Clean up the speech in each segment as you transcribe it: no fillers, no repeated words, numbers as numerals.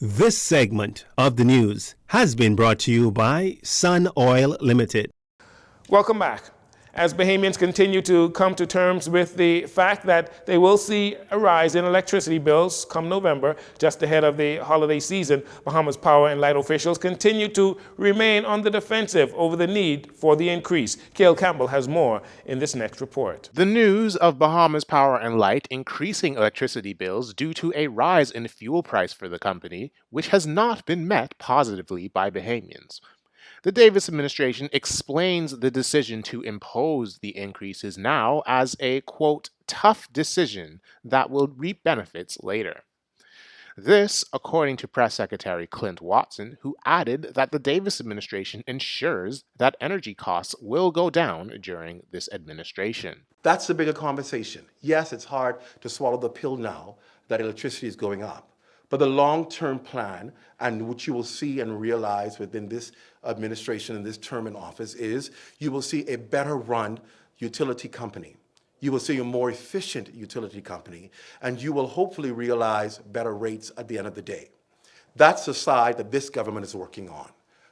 This segment of the news has been brought to you by Sun Oil Limited. Welcome back. As Bahamians continue to come to terms with the fact that they will see a rise in electricity bills come November, just ahead of the holiday season, Bahamas Power and Light officials continue to remain on the defensive over the need for the increase. Cale Campbell has more in this next report. The news of Bahamas Power and Light increasing electricity bills due to a rise in fuel price for the company, which has not been met positively by Bahamians. The Davis administration explains the decision to impose the increases now as a, quote, tough decision that will reap benefits later. This, according to Press Secretary Clint Watson, who added that the Davis administration ensures that energy costs will go down during this administration. That's the bigger conversation. Yes, it's hard to swallow the pill now that electricity is going up. But the long-term plan, and what you will see and realize within this administration and this term in office, is you will see a better run utility company. You will see a more efficient utility company, and you will hopefully realize better rates at the end of the day. That's the side that this government is working on.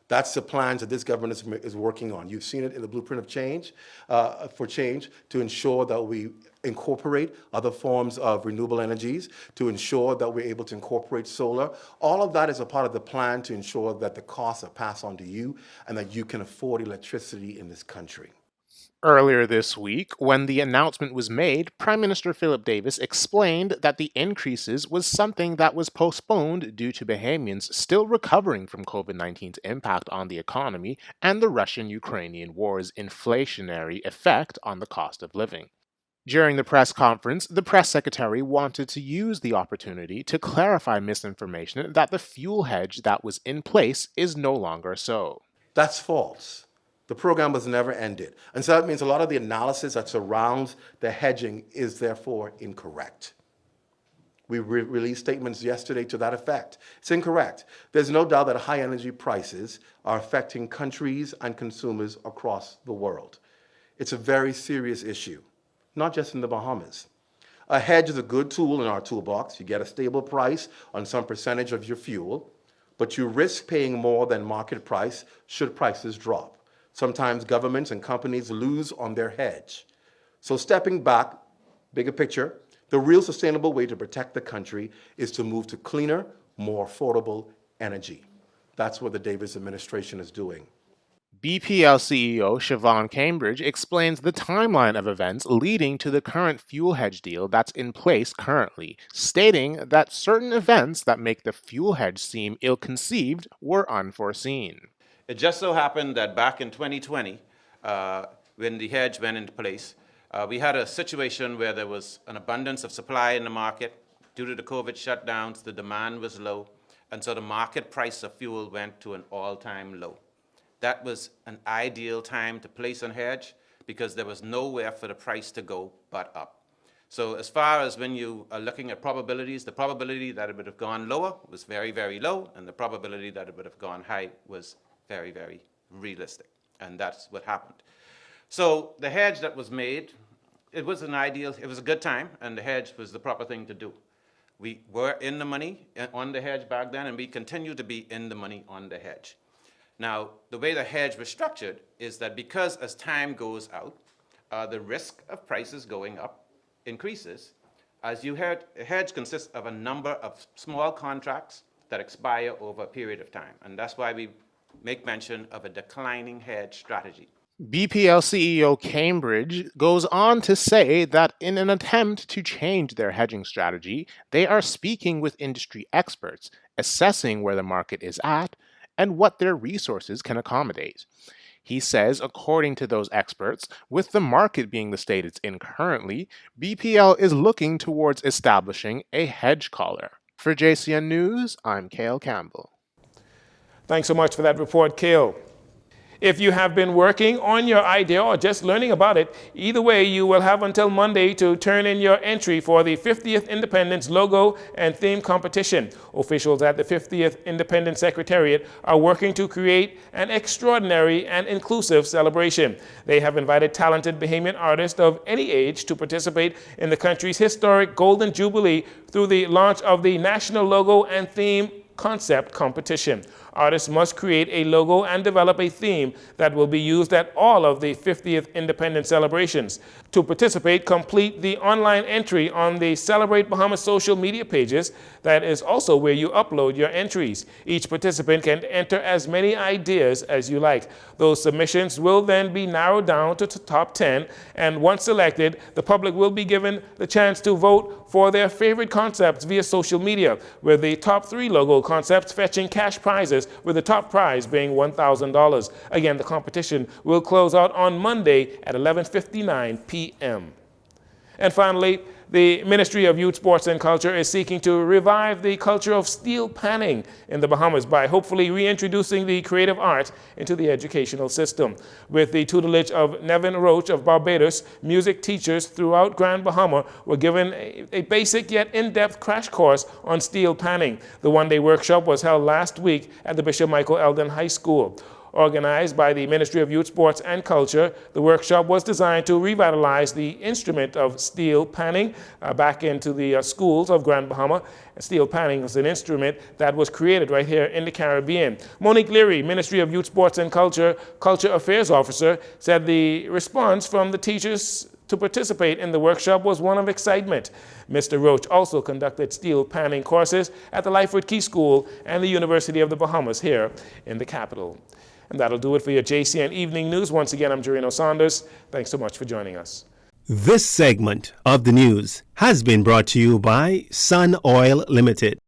That's the plans that this government is working on. You've seen it in the blueprint of change, for change, to ensure that we incorporate other forms of renewable energies, to ensure that we're able to incorporate solar. All of that is a part of the plan to ensure that the costs are passed on to you and that you can afford electricity in this country. Earlier this week, when the announcement was made, Prime Minister Philip Davis explained that the increases was something that was postponed due to Bahamians still recovering from COVID-19's impact on the economy and the Russian-Ukrainian war's inflationary effect on the cost of living. During the press conference, the press secretary wanted to use the opportunity to clarify misinformation that the fuel hedge that was in place is no longer so. That's false. The program was never ended. And so that means a lot of the analysis that surrounds the hedging is therefore incorrect. We released statements yesterday to that effect. It's incorrect. There's no doubt that high energy prices are affecting countries and consumers across the world. It's a very serious issue, not just in the Bahamas. A hedge is a good tool in our toolbox. You get a stable price on some percentage of your fuel, but you risk paying more than market price should prices drop. Sometimes governments and companies lose on their hedge. So stepping back, bigger picture, the real sustainable way to protect the country is to move to cleaner, more affordable energy. That's what the Davis administration is doing. BPL CEO Siobhan Cambridge explains the timeline of events leading to the current fuel hedge deal that's in place currently, stating that certain events that make the fuel hedge seem ill-conceived were unforeseen. It just so happened that back in 2020, when the hedge went into place, we had a situation where there was an abundance of supply in the market. Due to the COVID shutdowns, the demand was low, and so the market price of fuel went to an all-time low. That was an ideal time to place a hedge because there was nowhere for the price to go but up. So as far as when you are looking at probabilities, the probability that it would have gone lower was very, very low, and the probability that it would have gone high was very, very realistic, and that's what happened. So the hedge that was made, it was a good time, and the hedge was the proper thing to do. We were in the money on the hedge back then, and we continue to be in the money on the hedge. Now, the way the hedge was structured is that because as time goes out, the risk of prices going up increases. As you heard, a hedge consists of a number of small contracts that expire over a period of time, and that's why we make mention of a declining hedge strategy. BPL CEO Cambridge goes on to say that in an attempt to change their hedging strategy, they are speaking with industry experts, assessing where the market is at and what their resources can accommodate. He says, according to those experts, with the market being the state it's in currently, BPL is looking towards establishing a hedge collar. For JCN News, I'm Cale Campbell. Thanks so much for that report, Cale. If you have been working on your idea or just learning about it, either way, you will have until Monday to turn in your entry for the 50th Independence Logo and Theme Competition. Officials at the 50th Independence Secretariat are working to create an extraordinary and inclusive celebration. They have invited talented Bahamian artists of any age to participate in the country's historic Golden Jubilee through the launch of the National Logo and Theme concept competition. Artists must create a logo and develop a theme that will be used at all of the 50th Independence celebrations. To participate, complete the online entry on the Celebrate Bahamas social media pages. That is also where you upload your entries. Each participant can enter as many ideas as you like. Those submissions will then be narrowed down to the top 10, and once selected, the public will be given the chance to vote for their favorite concepts via social media, with the top 3 logo concepts fetching cash prizes, with the top prize being $1,000. Again, the competition will close out on Monday at 11:59 p.m. And finally, the Ministry of Youth, Sports and Culture is seeking to revive the culture of steel panning in the Bahamas by hopefully reintroducing the creative arts into the educational system. With the tutelage of Nevin Roach of Barbados, music teachers throughout Grand Bahama were given a basic yet in-depth crash course on steel panning. The one-day workshop was held last week at the Bishop Michael Eldon High School. Organized by the Ministry of Youth, Sports and Culture, the workshop was designed to revitalize the instrument of steel panning back into the schools of Grand Bahama. Steel panning was an instrument that was created right here in the Caribbean. Monique Leary, Ministry of Youth, Sports and Culture Affairs Officer, said the response from the teachers to participate in the workshop was one of excitement. Mr. Roach also conducted steel panning courses at the Lyford Key School and the University of the Bahamas here in the capital. And that'll do it for your JCN Evening News. Once again, I'm Jarino Saunders. Thanks so much for joining us. This segment of the news has been brought to you by Sun Oil Limited.